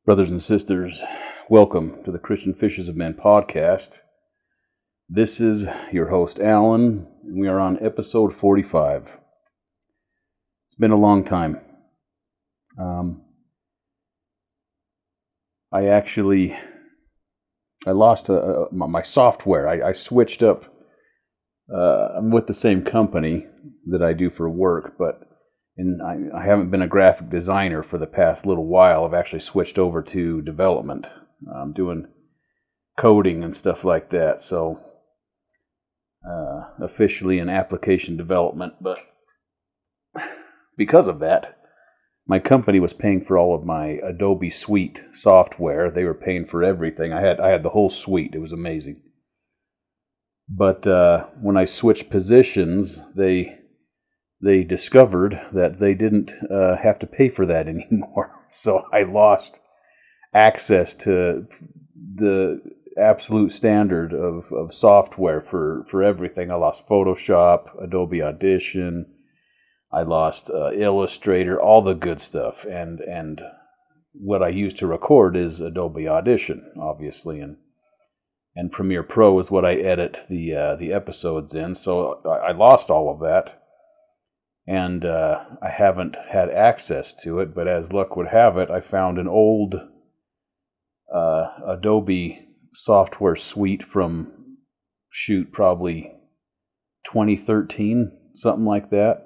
Brothers and sisters, welcome to the Christian Fishers of Men podcast. This is your host, Alan, and we are on episode 45. It's been a long time. I lost my software. I switched up. I'm with the same company that I do for work, but I haven't been a graphic designer for the past little while. I've actually switched over to development. I'm doing coding and stuff like that, so officially in application development. But because of that, my company was paying for all of my Adobe Suite software. They were paying for everything. I had the whole suite. It was amazing. But when I switched positions, they discovered that they didn't have to pay for that anymore. So I lost access to the absolute standard of software for everything. I lost Photoshop, Adobe Audition, I lost Illustrator, all the good stuff. And what I use to record is Adobe Audition, obviously, and Premiere Pro is what I edit the episodes in. So I lost all of that. And I haven't had access to it, but as luck would have it, I found an old Adobe software suite from, probably 2013, something like that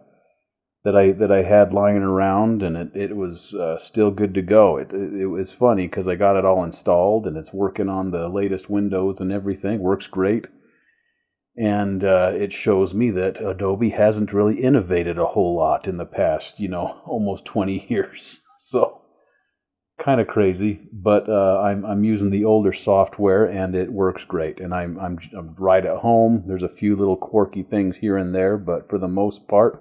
I had lying around, and it was still good to go. It was funny because I got it all installed, and it's working on the latest Windows and everything. Works great. And it shows me that Adobe hasn't really innovated a whole lot in the past, almost 20 years. So kind of crazy, but I'm using the older software and it works great. And I'm right at home. There's a few little quirky things here and there, but for the most part,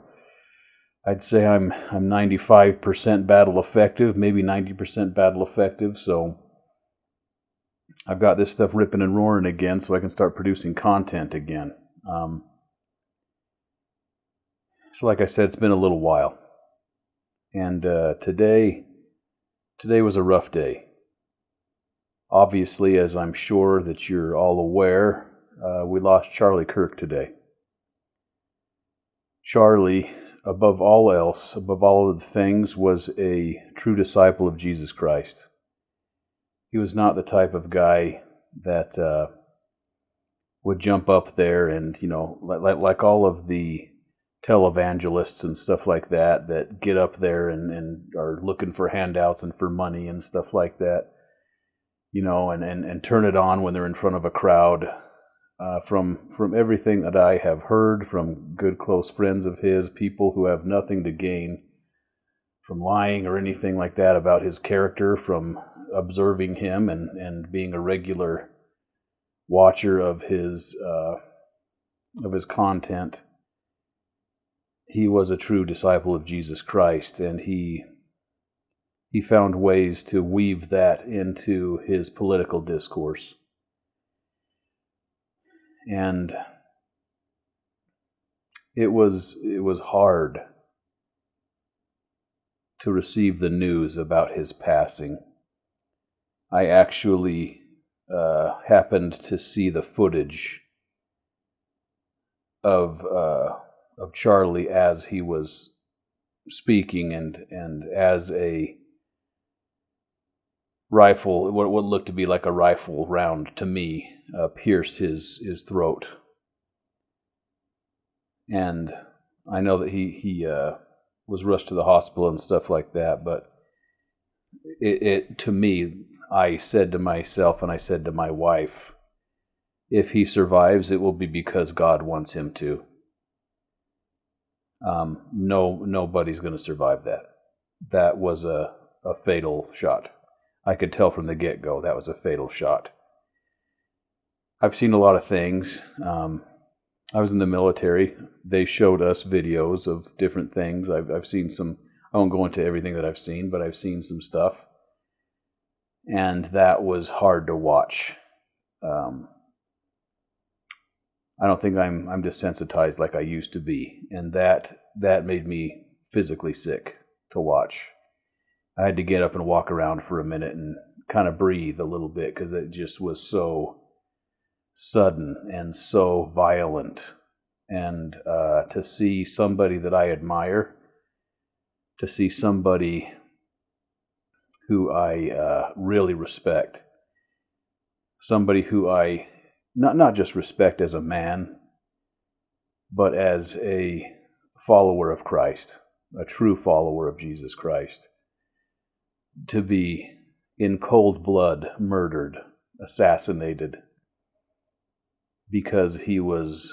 I'd say I'm 95% battle effective, maybe 90% battle effective. So I've got this stuff ripping and roaring again so I can start producing content again. So like I said, it's been a little while. And today was a rough day. Obviously, as I'm sure that you're all aware, we lost Charlie Kirk today. Charlie, above all else, above all of the things, was a true disciple of Jesus Christ. He was not the type of guy that would jump up there and, like all of the televangelists and stuff like that get up there and are looking for handouts and for money and stuff like that, and turn it on when they're in front of a crowd. From everything that I have heard from good close friends of his, people who have nothing to gain from lying or anything like that about his character, from observing him and being a regular watcher of his content, he was a true disciple of Jesus Christ, and he found ways to weave that into his political discourse. And it was hard to receive the news about his passing. I actually happened to see the footage of Charlie as he was speaking, and as a rifle, what looked to be like a rifle round to me, pierced his throat. And I know that he was rushed to the hospital and stuff like that, but it to me, I said to myself and I said to my wife, if he survives, it will be because God wants him to. Nobody's going to survive that. That was a fatal shot. I could tell from the get-go that was a fatal shot. I've seen a lot of things. I was in the military. They showed us videos of different things. I've seen some. I won't go into everything that I've seen, but I've seen some stuff. And that was hard to watch. I don't think I'm desensitized like I used to be, and that made me physically sick to watch. I had to get up and walk around for a minute kind of breathe a little bit, because it just was so sudden and so violent. And to see somebody that I admire, to see somebody who I really respect, somebody who I not just respect as a man, but as a follower of Christ, a true follower of Jesus Christ, to be in cold blood murdered, assassinated, because he was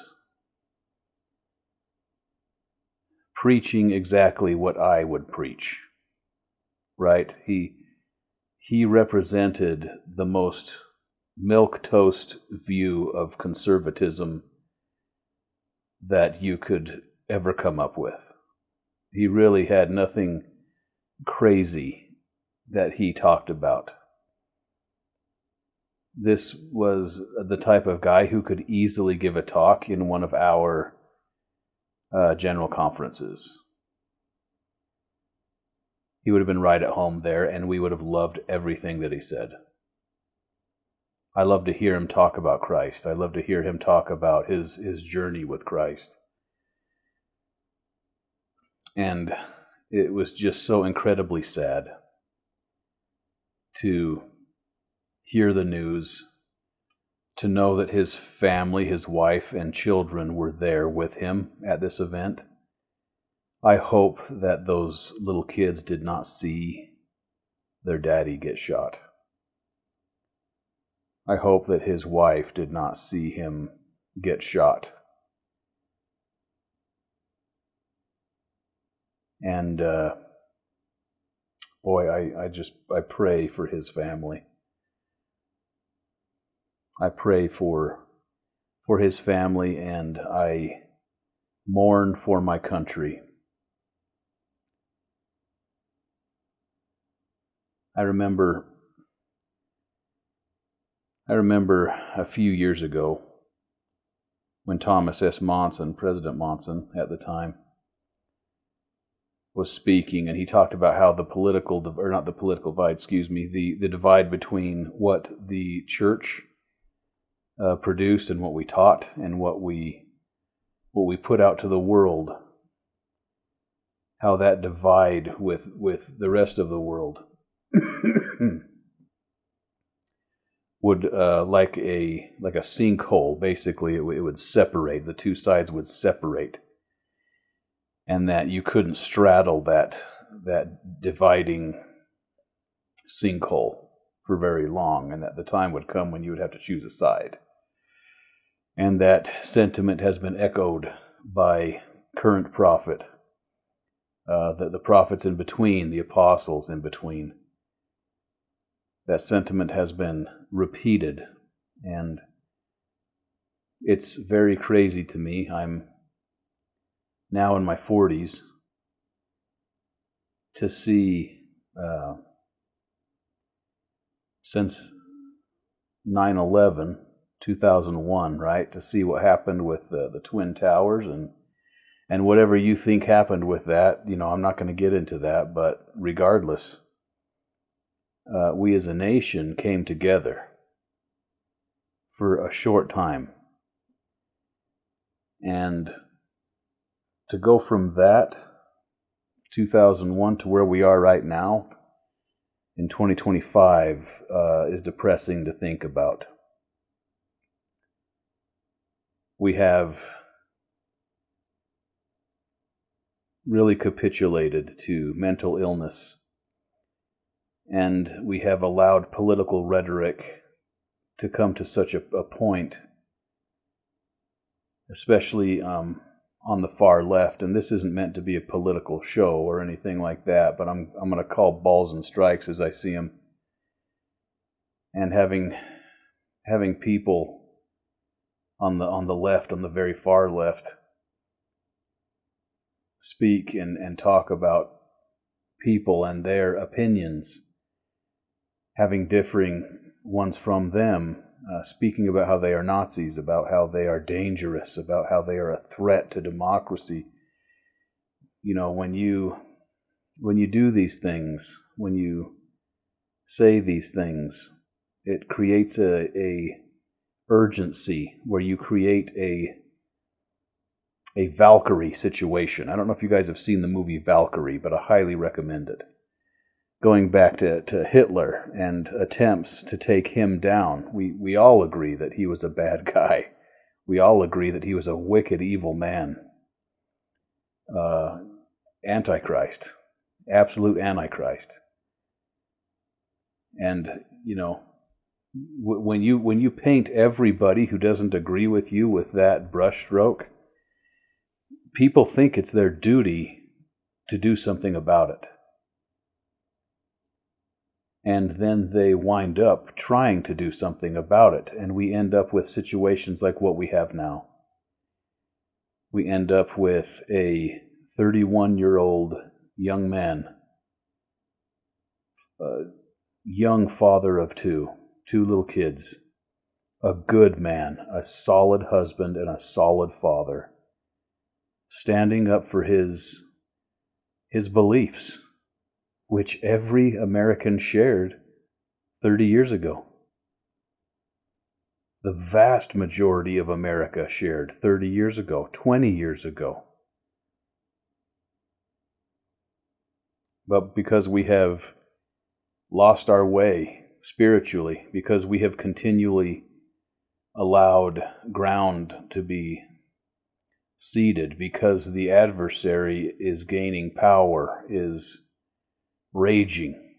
preaching exactly what I would preach, right? He represented the most milquetoast view of conservatism that you could ever come up with. He really had nothing crazy that he talked about. This was the type of guy who could easily give a talk in one of our general conferences. He would have been right at home there, and we would have loved everything that he said. I love to hear him talk about Christ. I love to hear him talk about his journey with Christ. And it was just so incredibly sad to hear the news, to know that his family, his wife and children were there with him at this event. I hope that those little kids did not see their daddy get shot. I hope that his wife did not see him get shot. And boy, I pray for his family. I pray for his family, and I mourn for my country. I remember a few years ago when Thomas S. Monson, President Monson at the time, was speaking, and he talked about how the divide between what the church produced and what we taught and what we put out to the world, how that divide with the rest of the world would like a sinkhole. Basically, it would separate. The two sides would separate, and that you couldn't straddle that dividing sinkhole for very long, and that the time would come when you would have to choose a side. And that sentiment has been echoed by current prophet, the prophets in between, the apostles in between. That sentiment has been repeated, and it's very crazy to me. I'm now in my 40s to see, since 9/11, 2001, right, to see what happened with the Twin Towers and whatever you think happened with that. I'm not going to get into that, but regardless, we as a nation came together for a short time. And to go from that, 2001, to where we are right now, in 2025, is depressing to think about. We have really capitulated to mental illness, and we have allowed political rhetoric to come to such a point, especially on the far left. And this isn't meant to be a political show or anything like that, but I'm going to call balls and strikes as I see them. And having people on the left, on the very far left, speak and talk about people and their opinions, having differing ones from them, speaking about how they are Nazis, about how they are dangerous, about how they are a threat to democracy. When you do these things, when you say these things, it creates a urgency where you create a Valkyrie situation. I don't know if you guys have seen the movie Valkyrie, but I highly recommend it. Going back to Hitler and attempts to take him down, we all agree that he was a bad guy. We all agree that he was a wicked, evil man. Antichrist. Absolute Antichrist. And, when you paint everybody who doesn't agree with you with that brushstroke, people think it's their duty to do something about it. And then they wind up trying to do something about it, and we end up with situations like what we have now. We end up with a 31-year-old young man, a young father of two little kids, a good man, a solid husband, and a solid father, standing up for his beliefs, which every American shared 30 years ago. The vast majority of America shared 30 years ago, 20 years ago. But because we have lost our way spiritually, because we have continually allowed ground to be ceded, because the adversary is gaining power, is raging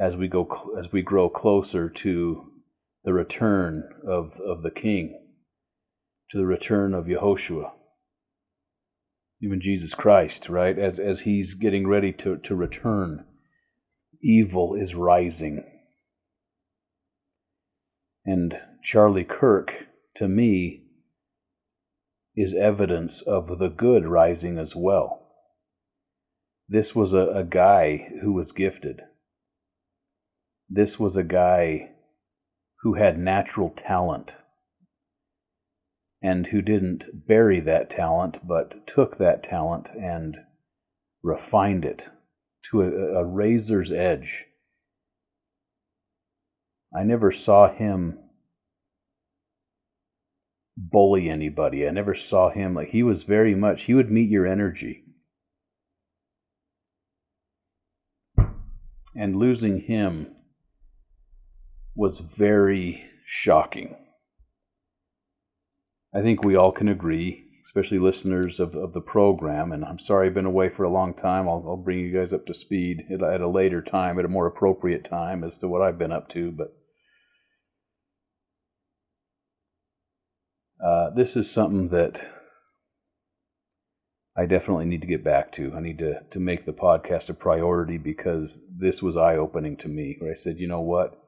as we grow closer to the return of the King, to the return of Yehoshua, even Jesus Christ, right? As he's getting ready to return, evil is rising. And Charlie Kirk, to me, is evidence of the good rising as well. This was a guy who was gifted. This was a guy who had natural talent and who didn't bury that talent, but took that talent and refined it to a razor's edge. I never saw him bully anybody. I never saw him, he was very much, he would meet your energy. And losing him was very shocking. I think we all can agree, especially listeners of the program, and I'm sorry I've been away for a long time. I'll bring you guys up to speed at a later time, at a more appropriate time as to what I've been up to, but this is something that I definitely need to get back to. I need to make the podcast a priority, because this was eye-opening to me, where I said, you know what?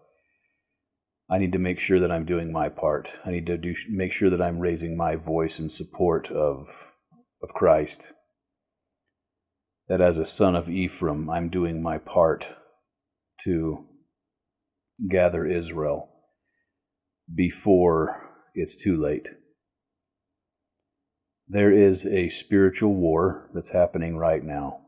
I need to make sure that I'm doing my part. I need to make sure that I'm raising my voice in support of Christ. That as a son of Ephraim, I'm doing my part to gather Israel before it's too late. There is a spiritual war that's happening right now.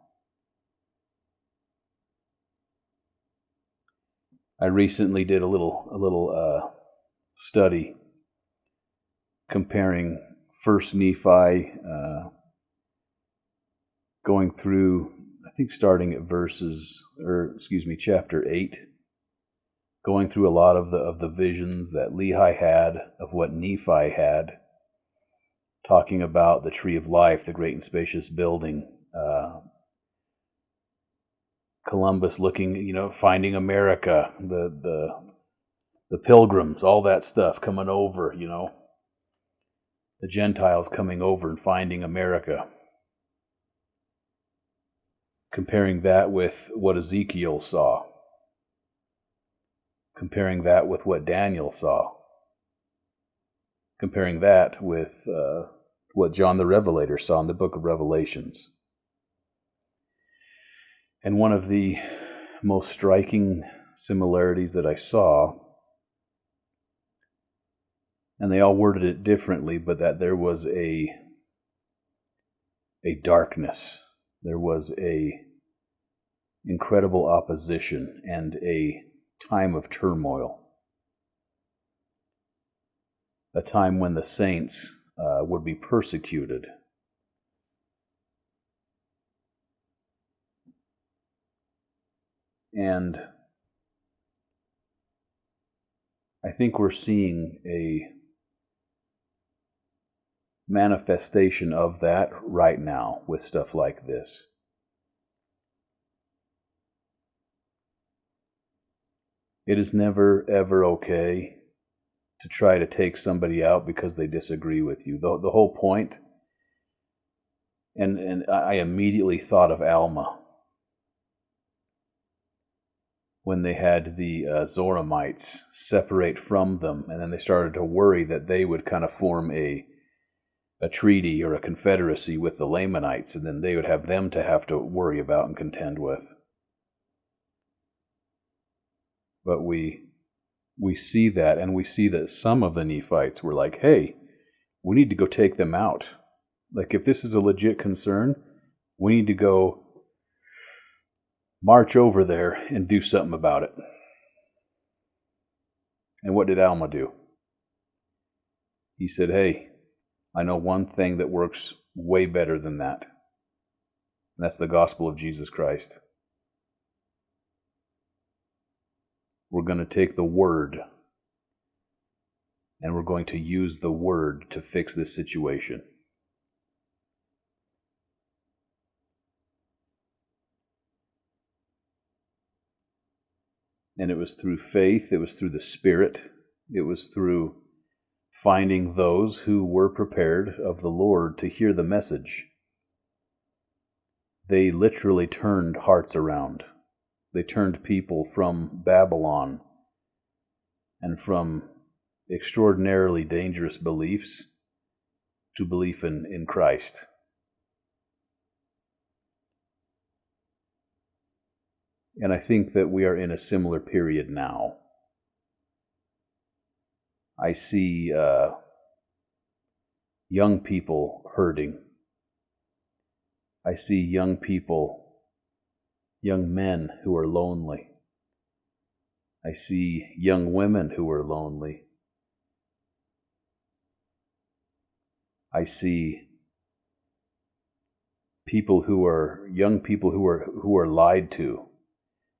I recently did a little study comparing First Nephi, going through, I think starting at chapter 8, going through a lot of the visions that Lehi had, of what Nephi had, talking about the tree of life, the great and spacious building, Columbus looking, finding America, the pilgrims, all that stuff coming over, the Gentiles coming over and finding America. Comparing that with what Ezekiel saw. Comparing that with what Daniel saw. Comparing that with what John the Revelator saw in the book of Revelations. And one of the most striking similarities that I saw, and they all worded it differently, but that there was a darkness, there was a incredible opposition and a time of turmoil. A time when the saints would be persecuted. And I think we're seeing a manifestation of that right now with stuff like this. It is never, ever okay to try to take somebody out because they disagree with you. The whole point, and I immediately thought of Alma when they had the Zoramites separate from them, and then they started to worry that they would kind of form a treaty or a confederacy with the Lamanites, and then they would have them to have to worry about and contend with. But we see that, and we see that some of the Nephites were like, hey, we need to go take them out. Like, if this is a legit concern, we need to go march over there and do something about it. And what did Alma do? He said, hey, I know one thing that works way better than that. And that's the gospel of Jesus Christ. We're going to take the word, and we're going to use the word to fix this situation. And it was through faith, it was through the Spirit, it was through finding those who were prepared of the Lord to hear the message. They literally turned hearts around. They turned people from Babylon and from extraordinarily dangerous beliefs to belief in Christ. And I think that we are in a similar period now. I see young people hurting. I see young men who are lonely. I see young women who are lonely. I see young people who are lied to,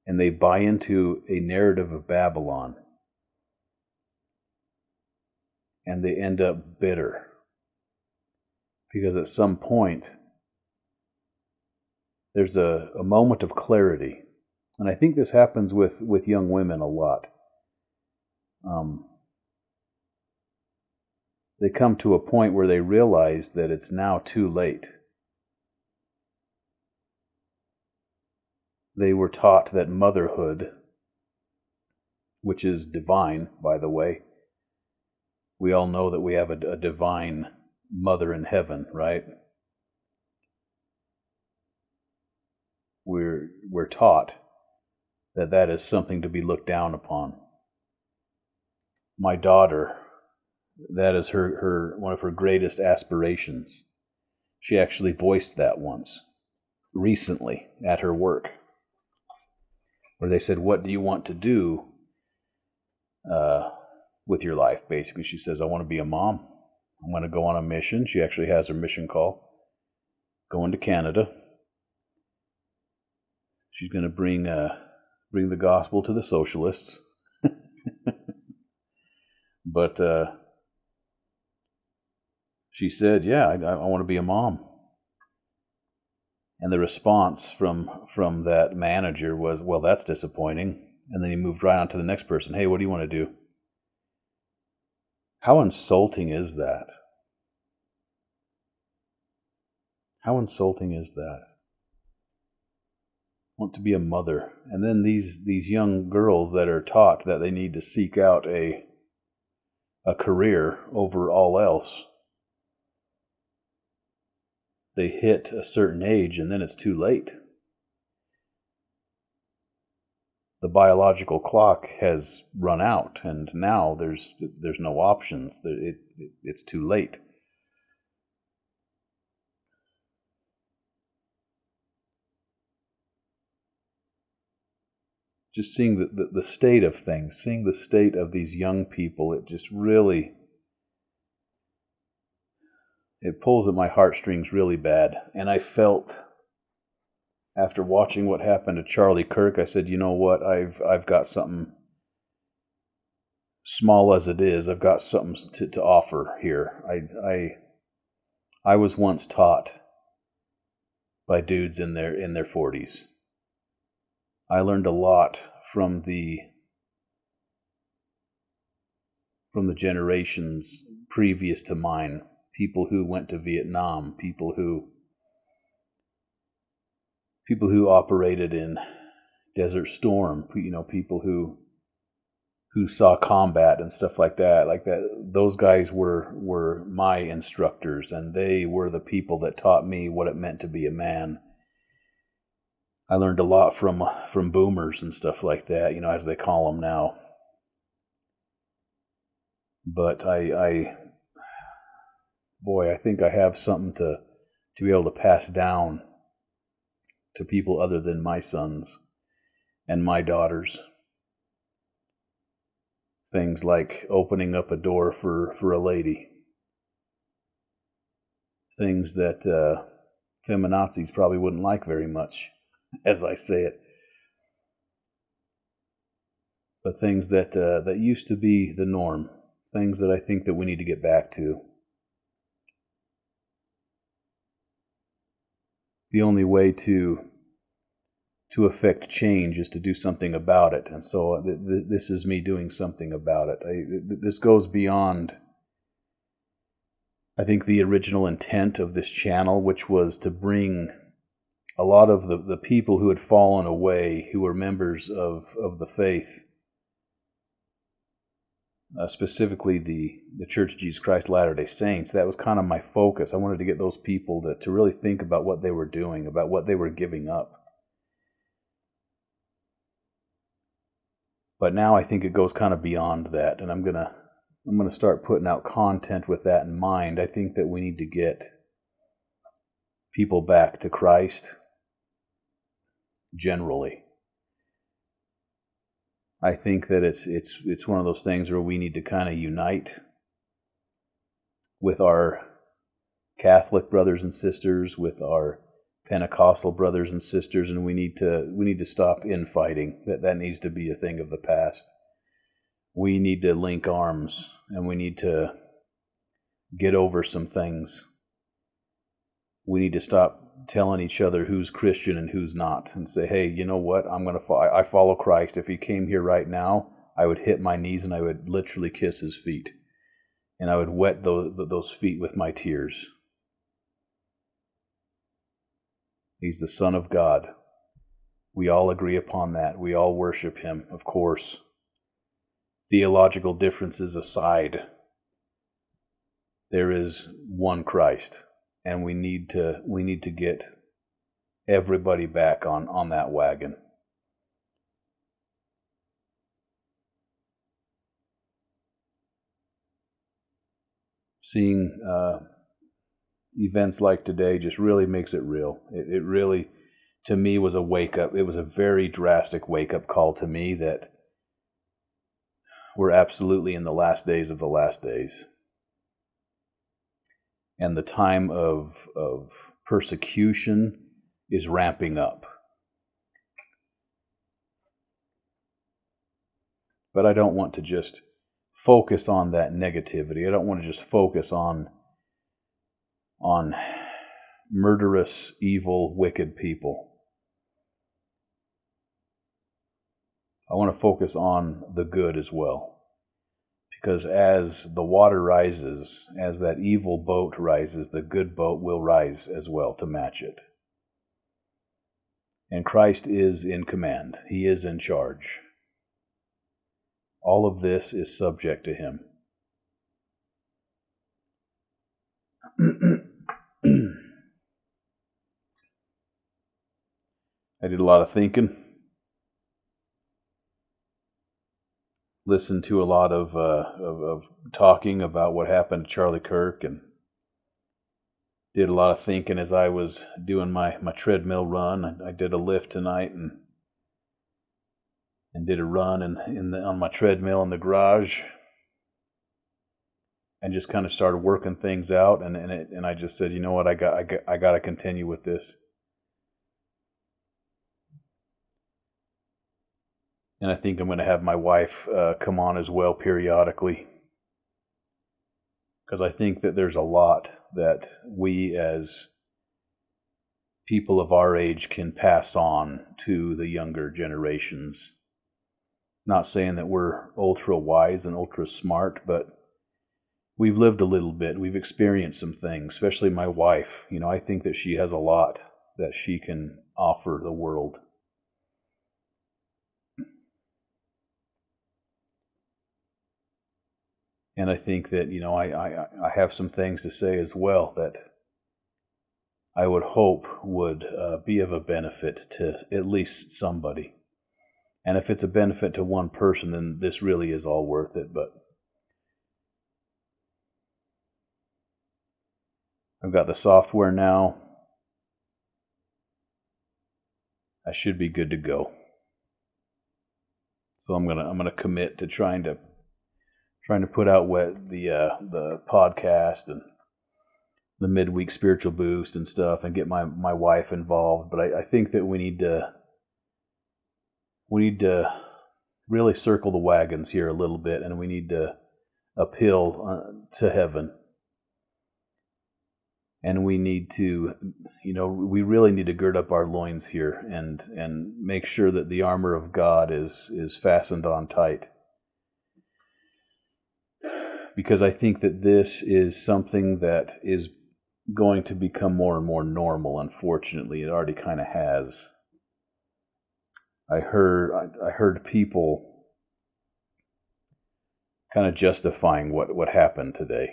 and they buy into a narrative of Babylon, and they end up bitter because at some point there's a moment of clarity. And I think this happens with young women a lot. They come to a point where they realize that it's now too late. They were taught that motherhood, which is divine, by the way, we all know that we have a divine mother in heaven, right? We're taught that is something to be looked down upon. My daughter, that is her one of her greatest aspirations. She actually voiced that once, recently, at her work, where they said, what do you want to do with your life? Basically, she says, I want to be a mom. I'm going to go on a mission. She actually has her mission call, going to Canada. She's going to bring the gospel to the socialists. But she said, yeah, I want to be a mom. And the response from that manager was, well, that's disappointing. And then he moved right on to the next person. Hey, what do you want to do? How insulting is that? How insulting is that? Want to be a mother. And then these young girls that are taught that they need to seek out a career over all else, they hit a certain age and then it's too late. The biological clock has run out, and now there's no options. It's too late. just seeing the state of things, seeing the state of these young people, it just really, it pulls at my heartstrings really bad. And I felt, after watching what happened to Charlie Kirk, I said, you know what, I've got something, small as it is, I've got something to offer here. I was once taught by dudes in their 40s. I learned a lot from the generations previous to mine, people who went to Vietnam, people who operated in Desert Storm, people who saw combat and stuff like that. Those guys were my instructors, and they were the people that taught me what it meant to be a man. I learned a lot from boomers and stuff like that, as they call them now. But I think I have something to be able to pass down to people other than my sons and my daughters. Things like opening up a door for a lady. Things that feminazis probably wouldn't like very much, as I say it. But things that used to be the norm. Things that I think that we need to get back to. The only way to affect change is to do something about it. And so this is me doing something about it. This goes beyond, I think, the original intent of this channel, which was to bring a lot of the people who had fallen away, who were members of the faith, specifically the Church of Jesus Christ Latter-day Saints. That was kind of my focus. I wanted to get those people to really think about what they were doing, about what they were giving up. But now I think it goes kind of beyond that, and I'm gonna start putting out content with that in mind. I think that we need to get people back to Christ generally. I think that it's one of those things where we need to kind of unite with our Catholic brothers and sisters, with our Pentecostal brothers and sisters, and we need to stop infighting. That needs to be a thing of the past. We need to link arms, and we need to get over some things. We need to stop telling each other who's Christian and who's not, and say, hey, you know what? I follow Christ. If he came here right now, I would hit my knees and I would literally kiss his feet, and I would wet those feet with my tears. He's the Son of God. We all agree upon that. We all worship him, of course. Theological differences aside, there is one Christ, and we need to get everybody back on that wagon. Seeing events like today just really makes it real. It really, to me, was a wake-up. It was a very drastic wake-up call to me that we're absolutely in the last days of the last days. And the time of persecution is ramping up. But I don't want to just focus on that negativity. I don't want to just focus on murderous, evil, wicked people. I want to focus on the good as well. Because as the water rises, as that evil boat rises, the good boat will rise as well to match it. And Christ is in command. He is in charge. All of this is subject to him. I did a lot of thinking. Listened to a lot of talking about what happened to Charlie Kirk, and did a lot of thinking as I was doing my treadmill run. I did a lift tonight, and and did a run on my treadmill in the garage, and just kind of started working things out. And I just said, you know what, I got to continue with this. And I think I'm going to have my wife come on as well periodically, because I think that there's a lot that we as people of our age can pass on to the younger generations. Not saying that we're ultra wise and ultra smart, but we've lived a little bit. We've experienced some things, especially my wife. You know, I think that she has a lot that she can offer the world. And I think that, you know, I have some things to say as well that I would hope would be of a benefit to at least somebody. And if it's a benefit to one person, then this really is all worth it. But I've got the software now. I should be good to go. So I'm gonna commit to trying to put out the podcast and the midweek spiritual boost and stuff, and get my wife involved. But I think that we need to really circle the wagons here a little bit, and we need to appeal to heaven. And we need to, you know, we really need to gird up our loins here and make sure that the armor of God is fastened on tight. Because I think that this is something that is going to become more and more normal. Unfortunately, it already kind of has. I heard people kind of justifying what happened today,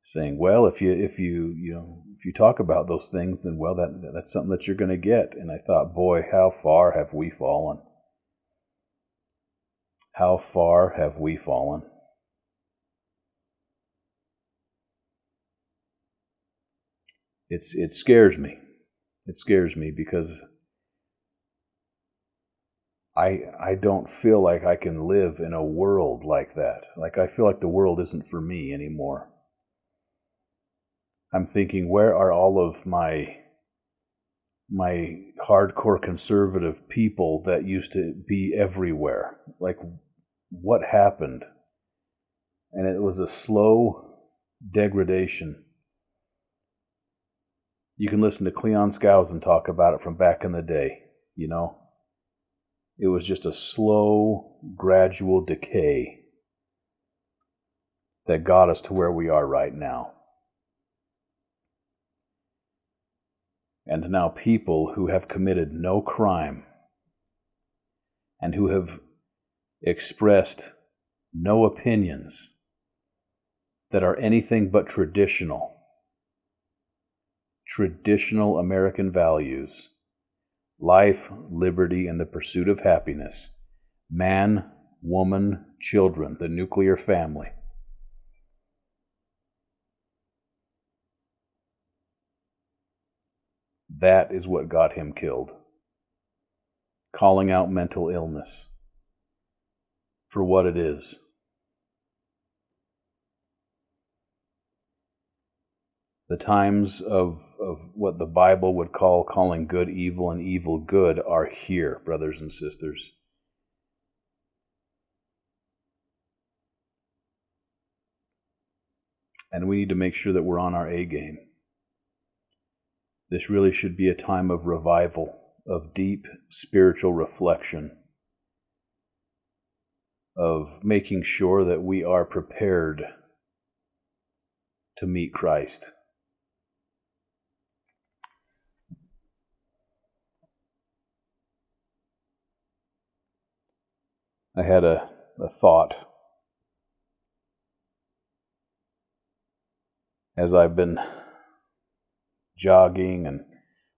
saying, well, if you talk about those things, then well, that's something that you're going to get. And I thought, boy, how far have we fallen? How far have we fallen? It scares me. It scares me because I don't feel like I can live in a world like that. Like, I feel like the world isn't for me anymore. I'm thinking, where are all of my hardcore conservative people that used to be everywhere? Like, what happened? And it was a slow degradation. You can listen to Cleon Skousen talk about it from back in the day, you know. It was just a slow, gradual decay that got us to where we are right now. And now people who have committed no crime and who have expressed no opinions that are anything but traditional American values: life, liberty, and the pursuit of happiness, man, woman, children, the nuclear family. That is what got him killed. Calling out mental illness for what it is. The times of what the Bible would call calling good evil and evil good are here, brothers and sisters. And we need to make sure that we're on our A game. This really should be a time of revival, of deep spiritual reflection, of making sure that we are prepared to meet Christ. I had a thought as I've been jogging and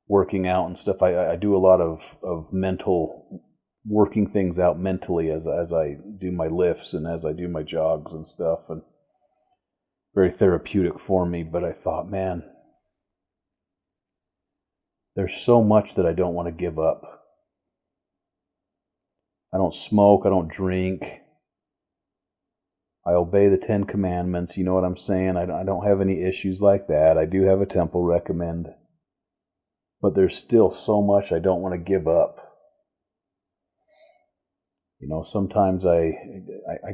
working out and stuff. I do a lot of mental, working things out mentally as I do my lifts and as I do my jogs and stuff, and very therapeutic for me. But I thought, man, there's so much that I don't want to give up. I don't smoke. I don't drink. I obey the 10 Commandments. You know what I'm saying? I don't have any issues like that. I do have a temple recommend. But there's still so much I don't want to give up. You know, sometimes I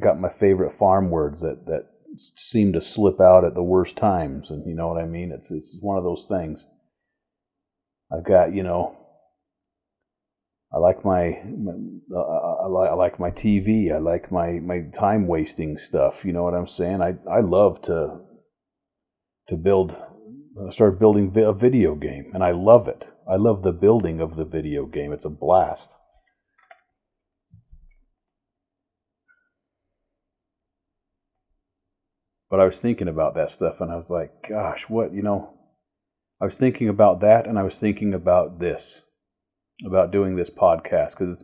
got my favorite farm words that seem to slip out at the worst times. And you know what I mean? It's one of those things. I've got, you know, I like my TV. I like my time wasting stuff. You know what I'm saying? I love to build. I started building a video game, and I love it. I love the building of the video game. It's a blast. But I was thinking about that stuff, and I was like, gosh, what, you know? I was thinking about that, and I was thinking about this. About doing this podcast, because it's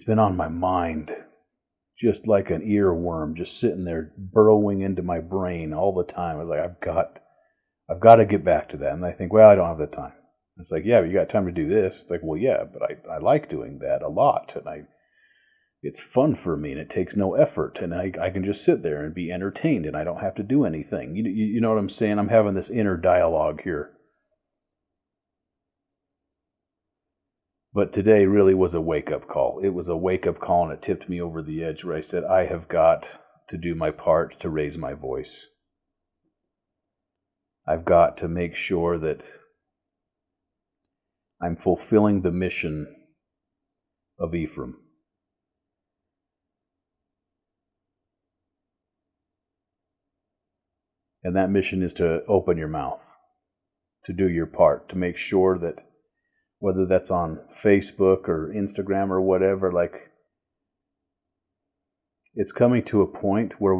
been on my mind just like an earworm, just sitting there burrowing into my brain all the time. I was like, I've got to get back to that. And I think, well, I don't have the time. It's like, yeah, but you got time to do this. It's like, well, yeah, but I like doing that a lot, and it's fun for me, and it takes no effort, and I can just sit there and be entertained, and I don't have to do anything. You know what I'm saying? I'm having this inner dialogue here. But today really was a wake-up call. It was a wake-up call, and it tipped me over the edge where I said, I have got to do my part to raise my voice. I've got to make sure that I'm fulfilling the mission of Ephraim. And that mission is to open your mouth, to do your part, to make sure that whether that's on Facebook or Instagram or whatever, like, it's coming to a point where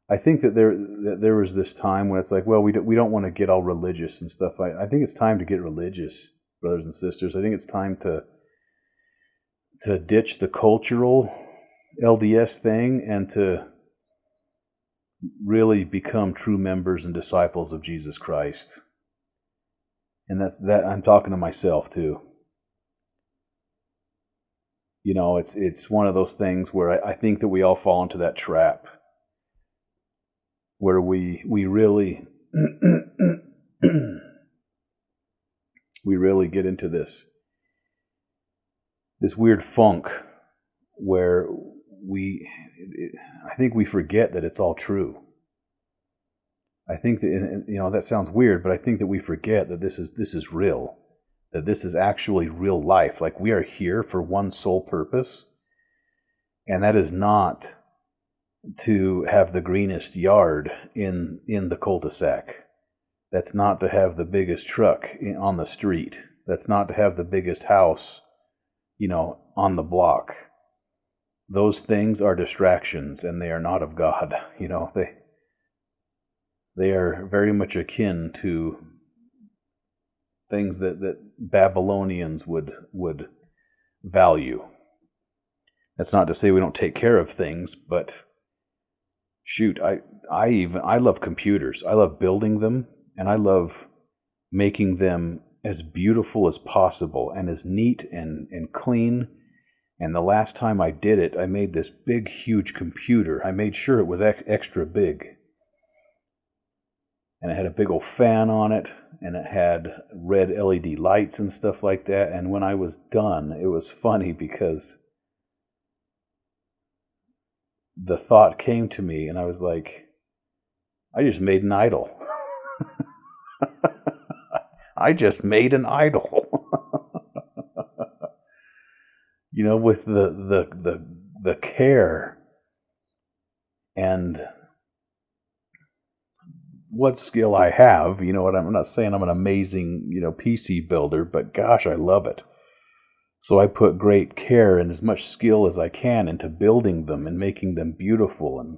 I think that there was this time when it's like, well, we don't want to get all religious and stuff. I think it's time to get religious, brothers and sisters. I think it's time to ditch the cultural LDS thing and to really become true members and disciples of Jesus Christ. And that I'm talking to myself too. You know, it's one of those things where I think that we all fall into that trap where we really we really get into this weird funk where I think we forget that it's all true. I think that, you know, that sounds weird, but I think that we forget that this is real, that this is actually real life. Like, we are here for one sole purpose, and that is not to have the greenest yard in the cul-de-sac. That's not to have the biggest truck on the street. That's not to have the biggest house, you know, on the block. Those things are distractions, and they are not of God. You know, they are very much akin to things that Babylonians would value. That's not to say we don't take care of things, but shoot, I love computers. I love building them, and I love making them as beautiful as possible and as neat and clean. And the last time I did it, I made this big, huge computer. I made sure it was extra big. And it had a big old fan on it, and it had red LED lights and stuff like that. And when I was done, it was funny because the thought came to me, and I was like, I just made an idol. I just made an idol. You know, with the care and what skill I have, you know what, I'm not saying I'm an amazing, you know, PC builder, but gosh, I love it. So I put great care and as much skill as I can into building them and making them beautiful and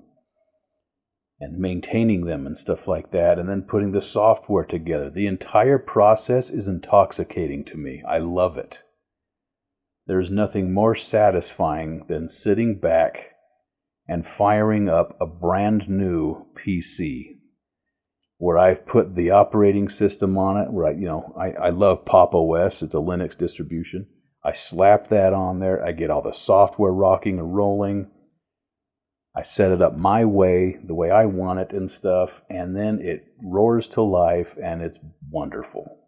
maintaining them and stuff like that, and then putting the software together. The entire process is intoxicating to me. I love it. There's nothing more satisfying than sitting back and firing up a brand new PC where I've put the operating system on it, where I love Pop OS. It's a Linux distribution. I slap that on there. I get all the software rocking and rolling. I set it up my way, the way I want it and stuff, and then it roars to life, and it's wonderful.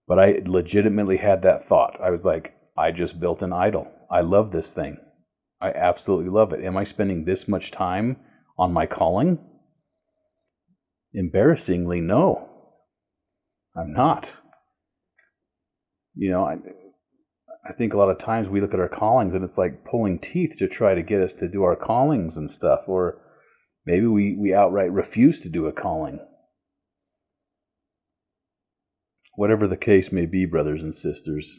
But I legitimately had that thought. I was like, I just built an idol. I love this thing. I absolutely love it. Am I spending this much time on my calling? Embarrassingly, no. I'm not. I think a lot of times we look at our callings and it's like pulling teeth to try to get us to do our callings and stuff. Or maybe we outright refuse to do a calling. Whatever the case may be, brothers and sisters,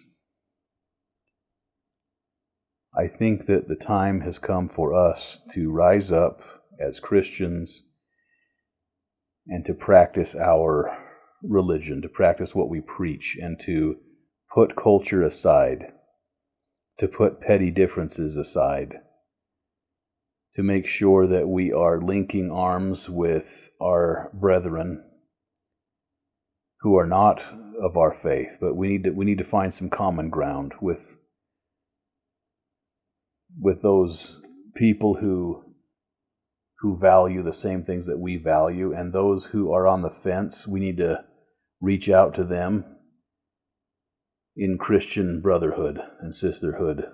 I think that the time has come for us to rise up as Christians and to practice our religion, to practice what we preach, and to put culture aside, to put petty differences aside, to make sure that we are linking arms with our brethren who are not of our faith, but we need to find some common ground with those people who value the same things that we value, and those who are on the fence, we need to reach out to them in Christian brotherhood and sisterhood.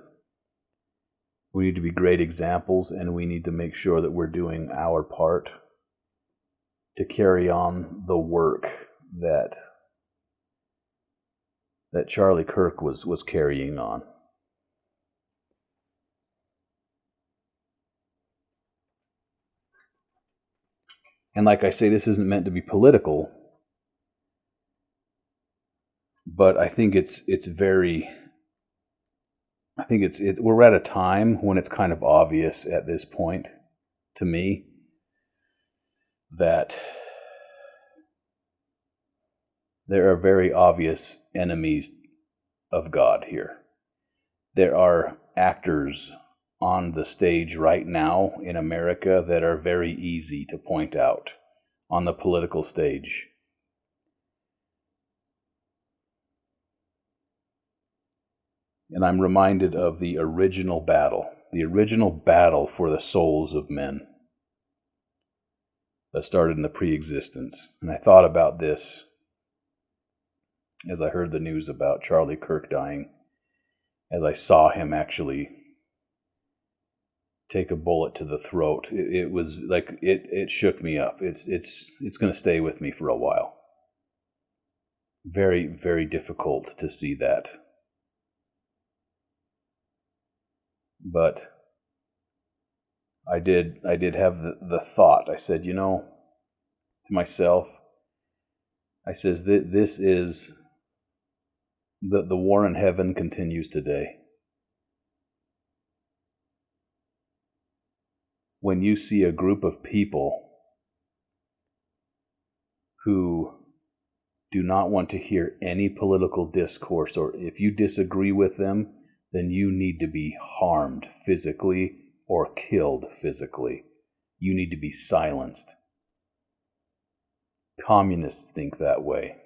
We need to be great examples, and we need to make sure that we're doing our part to carry on the work that Charlie Kirk was carrying on. And like I say, this isn't meant to be political, but I think we're at a time when it's kind of obvious at this point to me that there are very obvious enemies of God here. There are actors on the stage right now in America that are very easy to point out on the political stage. And I'm reminded of the original battle for the souls of men that started in the pre-existence. And I thought about this as I heard the news about Charlie Kirk dying, as I saw him actually take a bullet to the throat. It was like, it shook me up. It's going to stay with me for a while. Very, very difficult to see that. But I did have the thought. I said, to myself, I says, this is, the war in heaven continues today. When you see a group of people who do not want to hear any political discourse, or if you disagree with them, then you need to be harmed physically or killed physically. You need to be silenced. Communists think that way.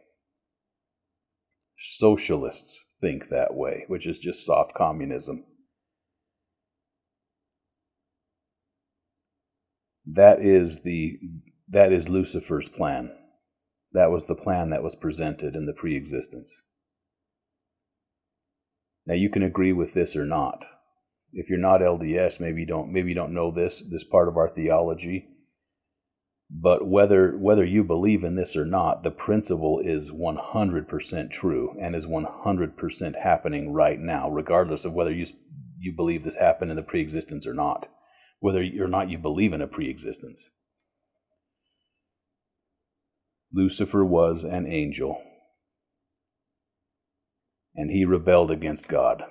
Socialists think that way, which is just soft communism. That is Lucifer's plan. That was the plan that was presented in the pre-existence. Now you can agree with this or not. If you're not LDS, maybe you don't know this part of our theology. But whether you believe in this or not, the principle is 100% true and is 100% happening right now, regardless of whether you believe this happened in the pre-existence or not, whether or not you believe in a pre-existence. Lucifer was an angel, and he rebelled against God.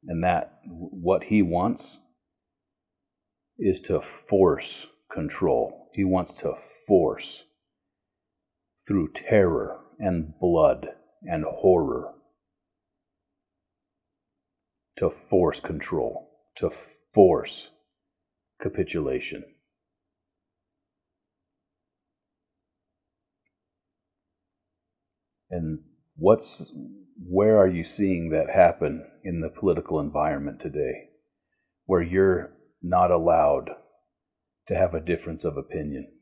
And that what he wants is to force control. He wants to force, through terror and blood and horror, to force control, to force capitulation. And where are you seeing that happen in the political environment today, where you're not allowed to have a difference of opinion?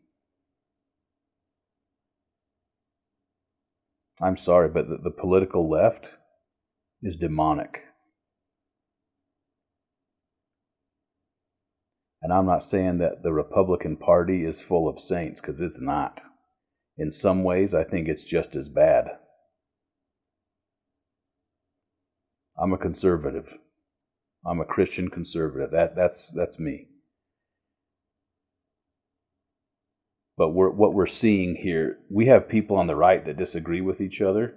I'm sorry, but the political left is demonic. And I'm not saying that the Republican Party is full of saints, because it's not. In some ways, I think it's just as bad. I'm a conservative. I'm a Christian conservative. That's me. But what we're seeing here, we have people on the right that disagree with each other,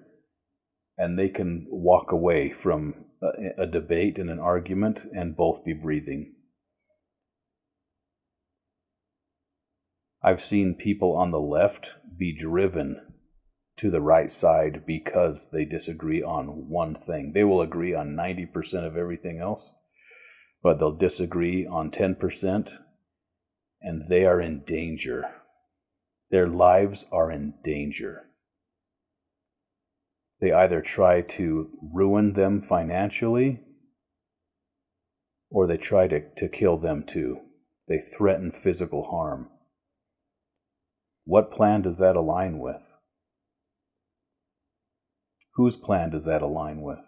and they can walk away from a debate and an argument and both be breathing. I've seen people on the left be driven to the right side because they disagree on one thing. They will agree on 90% of everything else, but they'll disagree on 10%, and they are in danger. Their lives are in danger. They either try to ruin them financially, or they try to kill them too. They threaten physical harm. What plan does that align with? Whose plan does that align with?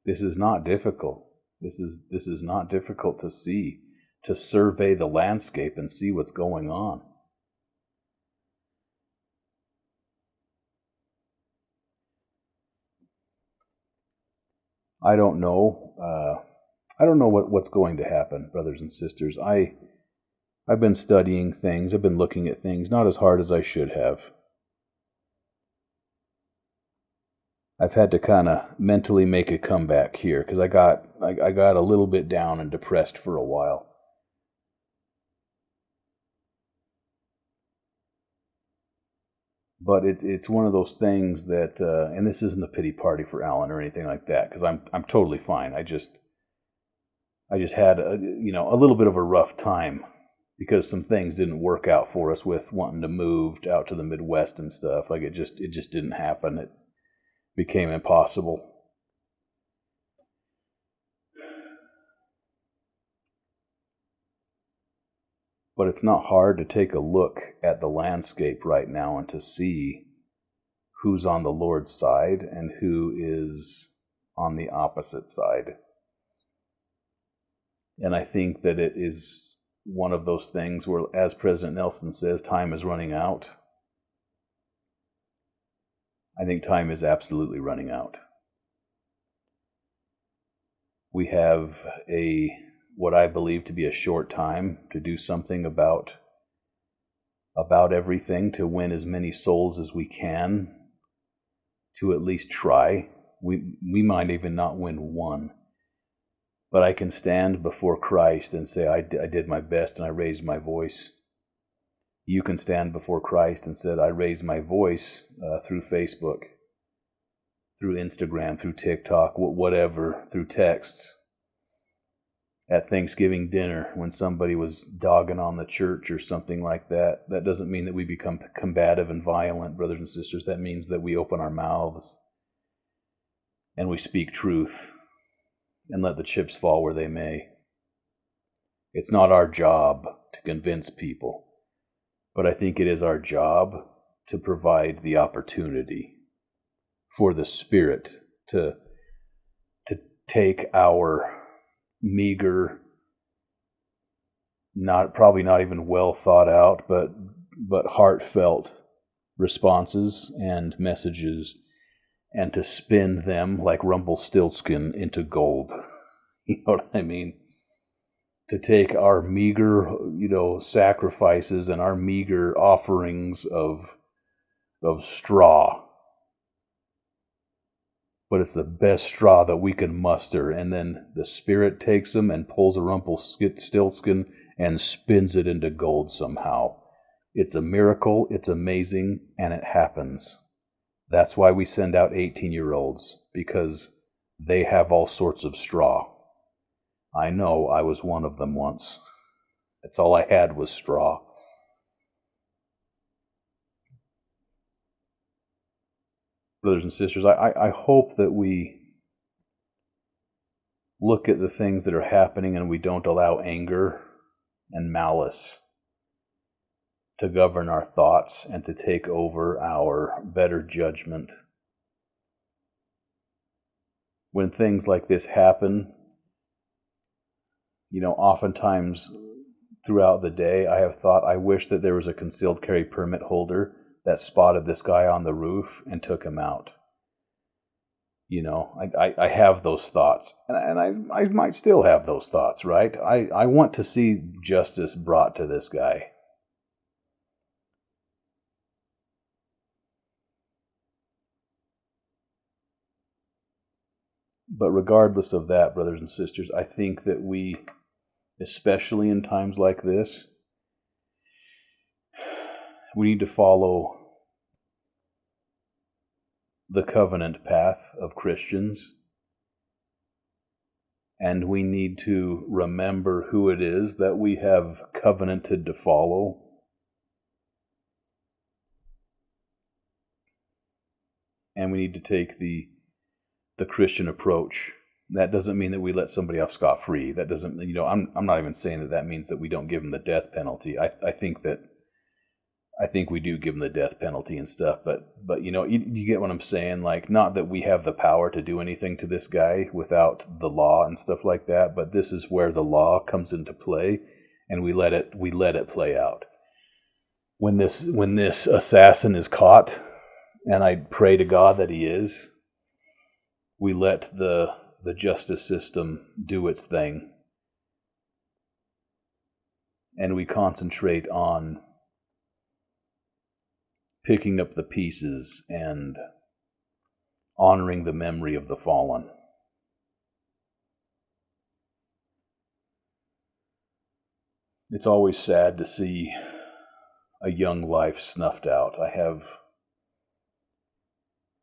This is not difficult. This is not difficult to see, to survey the landscape and see what's going on. I don't know. I don't know what's going to happen, brothers and sisters. I've been studying things. I've been looking at things, not as hard as I should have. I've had to kind of mentally make a comeback here because I got a little bit down and depressed for a while. But it's one of those things that, and this isn't a pity party for Alan or anything like that, because I'm totally fine. I just had a little bit of a rough time because some things didn't work out for us with wanting to move out to the Midwest and stuff. Like it just didn't happen. It became impossible. But it's not hard to take a look at the landscape right now and to see who's on the Lord's side and who is on the opposite side. And I think that it is one of those things where, as President Nelson says, time is running out. I think time is absolutely running out. We have what I believe to be a short time to do something about everything, to win as many souls as we can, to at least try. We might even not win one, but I can stand before Christ and say, I did my best and I raised my voice. You can stand before Christ and say, I raised my voice through Facebook, through Instagram, through TikTok, whatever, through texts. At Thanksgiving dinner, when somebody was dogging on the church or something like that, that doesn't mean that we become combative and violent, brothers and sisters. That means that we open our mouths and we speak truth and let the chips fall where they may. It's not our job to convince people, but I think it is our job to provide the opportunity for the Spirit to take our meager, probably not even well thought out, but heartfelt responses and messages, and to spin them like Rumpelstiltskin into gold. You know what I mean? To take our meager, sacrifices and our meager offerings of straw. But it's the best straw that we can muster, and then the Spirit takes them and pulls a Rumpelstiltskin and spins it into gold somehow. It's a miracle, it's amazing, and it happens. That's why we send out 18-year-olds, because they have all sorts of straw. I know I was one of them once. That's all I had was straw. Brothers and sisters, I hope that we look at the things that are happening and we don't allow anger and malice to govern our thoughts and to take over our better judgment. When things like this happen, oftentimes throughout the day, I have thought, I wish that there was a concealed carry permit holder that spotted this guy on the roof and took him out. I have those thoughts, and I might still have those thoughts, right? I want to see justice brought to this guy. But regardless of that, brothers and sisters, I think that we, especially in times like this, we need to follow the covenant path of Christians, and we need to remember who it is that we have covenanted to follow. And we need to take the Christian approach. That doesn't mean that we let somebody off scot-free. That doesn't, I'm not even saying that means that we don't give them the death penalty. I think we do give them the death penalty and stuff, but you get what I'm saying? Like, not that we have the power to do anything to this guy without the law and stuff like that, but this is where the law comes into play, and we let it play out. When this assassin is caught, and I pray to God that he is, we let the justice system do its thing, and we concentrate on picking up the pieces and honoring the memory of the fallen. It's always sad to see a young life snuffed out. I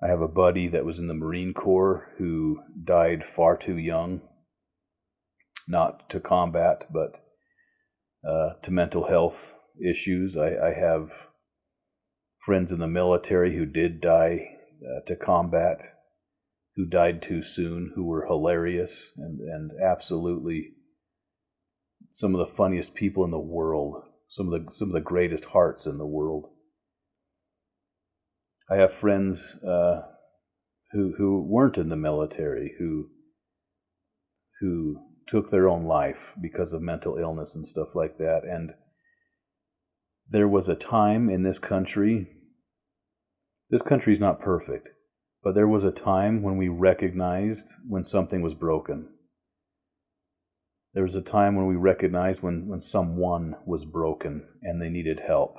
have a buddy that was in the Marine Corps who died far too young, not to combat, but to mental health issues. I have friends in the military who did die to combat, who died too soon, who were hilarious and absolutely some of the funniest people in the world, some of the greatest hearts in the world. I have friends who weren't in the military, who took their own life because of mental illness and stuff like that. And there was a time in this country's not perfect, but there was a time when we recognized when something was broken. There was a time when we recognized when someone was broken and they needed help.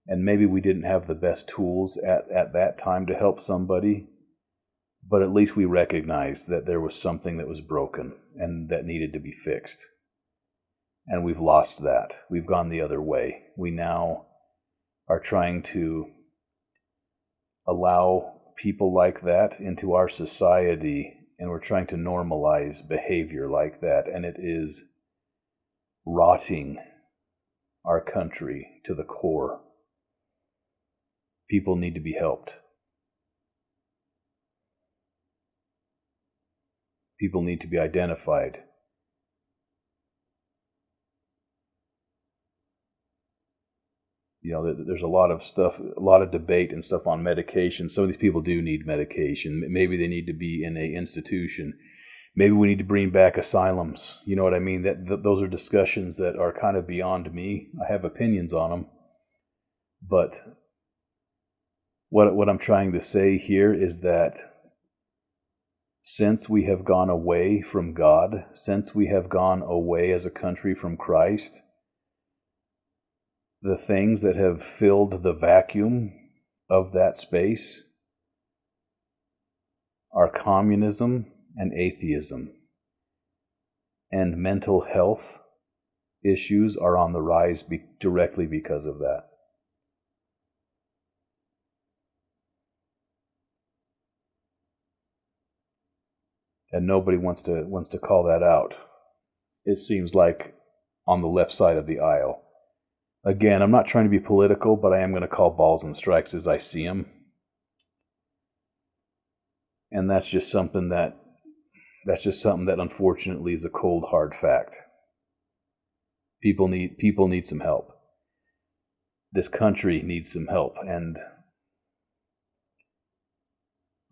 And maybe we didn't have the best tools at that time to help somebody, but at least we recognized that there was something that was broken and that needed to be fixed. And we've lost that. We've gone the other way. We now are trying to allow people like that into our society, and we're trying to normalize behavior like that, and it is rotting our country to the core. People need to be helped. People need to be identified. There's a lot of stuff, a lot of debate and stuff on medication. Some of these people do need medication. Maybe they need to be in an institution. Maybe we need to bring back asylums. You know what I mean? Those are discussions that are kind of beyond me. I have opinions on them. But what I'm trying to say here is that since we have gone away from God, since we have gone away as a country from Christ, the things that have filled the vacuum of that space are communism and atheism. And mental health issues are on the rise directly because of that. and nobody wants to call that out. It seems like on the left side of the aisle. Again, I'm not trying to be political, but I am going to call balls and strikes as I see them. And that's just something that unfortunately is a cold, hard fact. People need some help. This country needs some help, and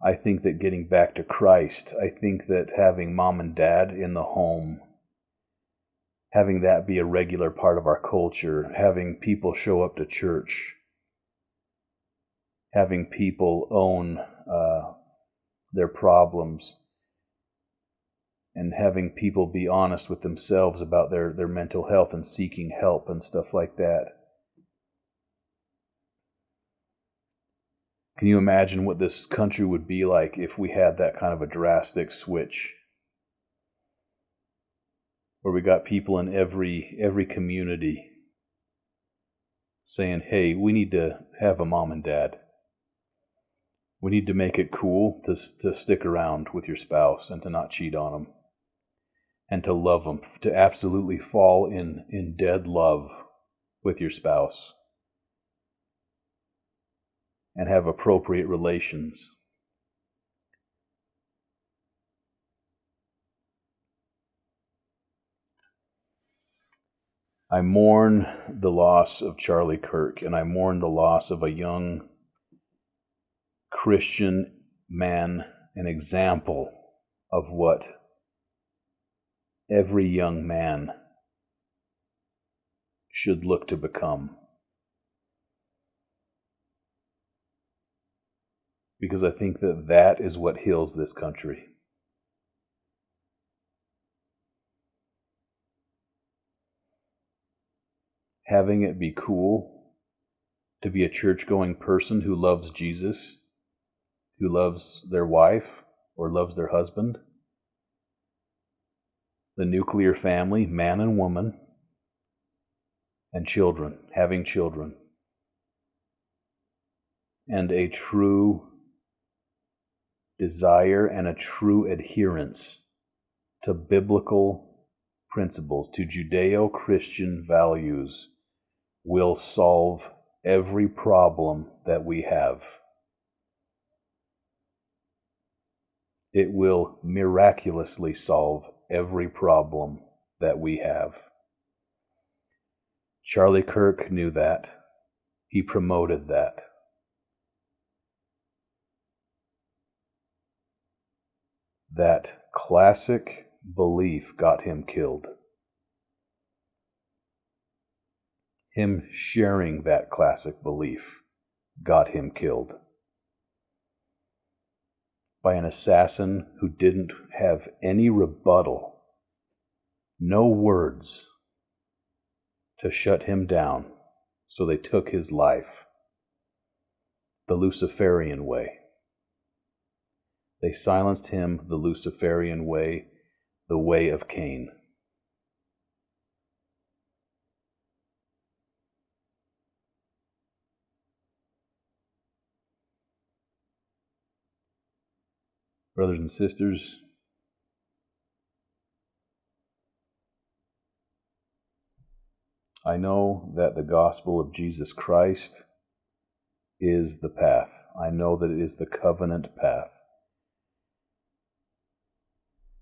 I think that getting back to Christ, I think that having mom and dad in the home, having that be a regular part of our culture, having people show up to church, having people own their problems, and having people be honest with themselves about their mental health and seeking help and stuff like that. Can you imagine what this country would be like if we had that kind of a drastic switch? Where we got people in every community saying, hey, we need to have a mom and dad. We need to make it cool to stick around with your spouse and to not cheat on them. And to love them, to absolutely fall in dead love with your spouse. And have appropriate relations. I mourn the loss of Charlie Kirk, and I mourn the loss of a young Christian man, an example of what every young man should look to become. Because I think that is what heals this country. Having it be cool to be a church-going person who loves Jesus, who loves their wife or loves their husband, the nuclear family, man and woman, and children, having children, and a true desire and a true adherence to biblical principles, to Judeo-Christian values, will solve every problem that we have. It will miraculously solve every problem that we have. Charlie Kirk knew that. He promoted that. That classic belief got him killed. Him sharing that classic belief got him killed. By an assassin who didn't have any rebuttal, no words to shut him down, so they took his life. The Luciferian way. They silenced him the Luciferian way, the way of Cain. Brothers and sisters, I know that the gospel of Jesus Christ is the path. I know that it is the covenant path.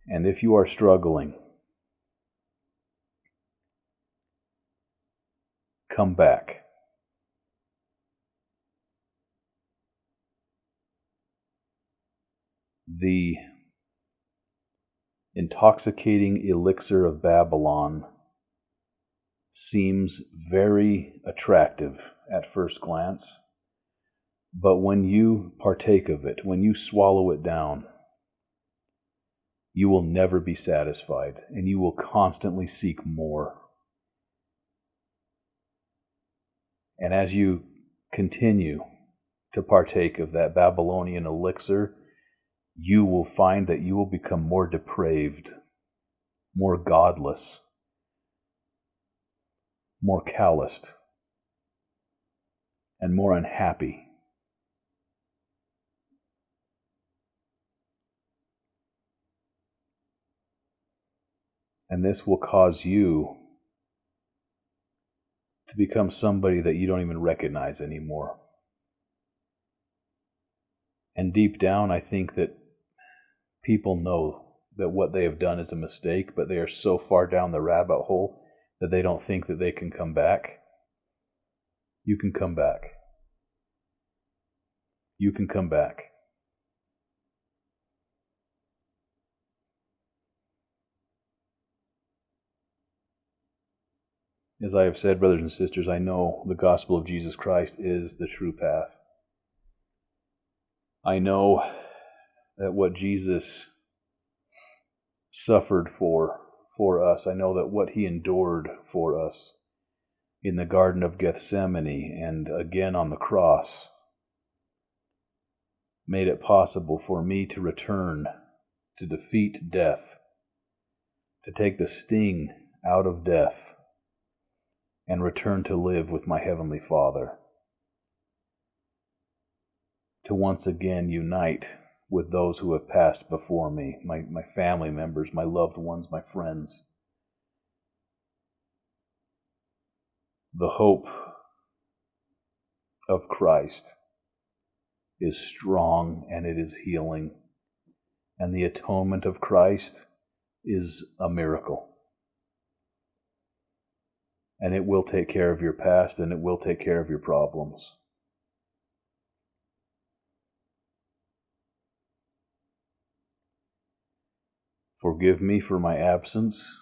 And if you are struggling, come back. The intoxicating elixir of Babylon seems very attractive at first glance, but when you partake of it, when you swallow it down, you will never be satisfied, and you will constantly seek more. And as you continue to partake of that Babylonian elixir, you will find that you will become more depraved, more godless, more calloused, and more unhappy. And this will cause you to become somebody that you don't even recognize anymore. And deep down, I think that people know that what they have done is a mistake, but they are so far down the rabbit hole that they don't think that they can come back. You can come back. You can come back. As I have said, brothers and sisters, I know the gospel of Jesus Christ is the true path. I know that what Jesus suffered for us, I know that what he endured for us in the Garden of Gethsemane and again on the cross made it possible for me to return, to defeat death, to take the sting out of death, and return to live with my Heavenly Father, to once again unite with those who have passed before me, my family members, my loved ones, my friends. The hope of Christ is strong and it is healing, and the atonement of Christ is a miracle. And it will take care of your past, and it will take care of your problems. Forgive me for my absence.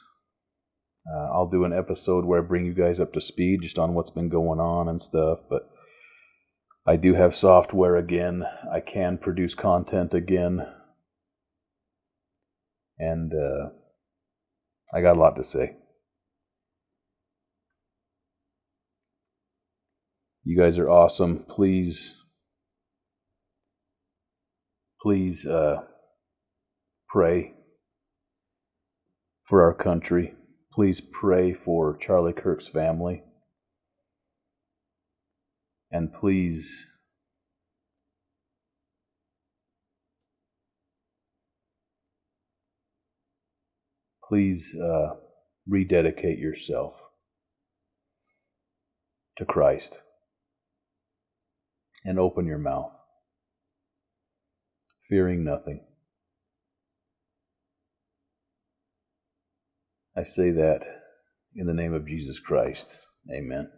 I'll do an episode where I bring you guys up to speed just on what's been going on and stuff, but I do have software again. I can produce content again. And I got a lot to say. You guys are awesome. Please pray for our country. Please pray for Charlie Kirk's family. And please rededicate yourself to Christ and open your mouth, fearing nothing. I say that in the name of Jesus Christ. Amen.